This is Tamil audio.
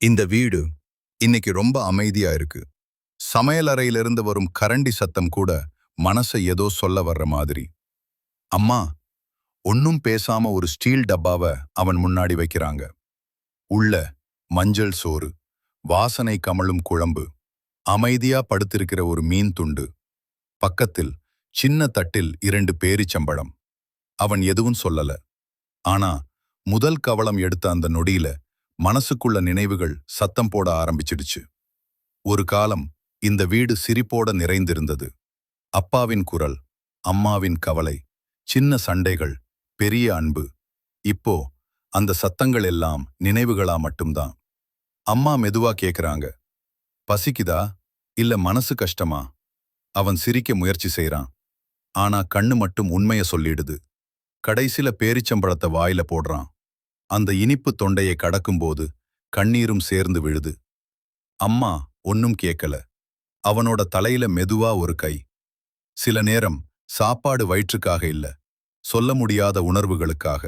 இந்த வீடு இன்னைக்கு ரொம்ப அமைதியா இருக்கு. சமையலறையிலிருந்து வரும் கரண்டி சத்தம் கூட மனசை ஏதோ சொல்ல வர்ற மாதிரி. அம்மா ஒன்னும் பேசாம ஒரு ஸ்டீல் டப்பாவ அவன் முன்னாடி வைக்கிறாங்க. உள்ள மஞ்சள் சோறு, வாசனை கமழும் குழம்பு, அமைதியா படுத்திருக்கிற ஒரு மீன் துண்டு. பக்கத்தில் சின்ன தட்டில் 2 பேரிச்சம்பழம். அவன் எதுவும் சொல்லல. ஆனா முதல் கவளம் எடுத்த அந்த நொடியில மனசுக்குள்ள நினைவுகள் சத்தம் போட ஆரம்பிச்சிடுச்சு. ஒரு காலம் இந்த வீடு சிரிப்போட நிறைந்திருந்தது. அப்பாவின் குரல், அம்மாவின் கவலை, சின்ன சண்டைகள், பெரிய அன்பு. இப்போ அந்த சத்தங்கள் எல்லாம் நினைவுகளா மட்டும்தான். அம்மா மெதுவா கேக்குறாங்க, பசிக்குதா இல்ல மனசு கஷ்டமா? அவன் சிரிக்க முயற்சி செய்றான். ஆனா கண்ணு மட்டும் உண்மைய சொல்லிடுது. கடைசில பேரிச்சம்பழத்தை வாயில போடுறான். அந்த இனிப்பு தொண்டையை கடக்கும்போது கண்ணீரும் சேர்ந்து விழுது. அம்மா ஒன்னும் கேட்கல. அவனோட தலையில மெதுவா ஒரு கை. சில நேரம் சாப்பாடு வயிற்றுக்காக இல்ல, சொல்ல முடியாத உணர்வுகளுக்காக.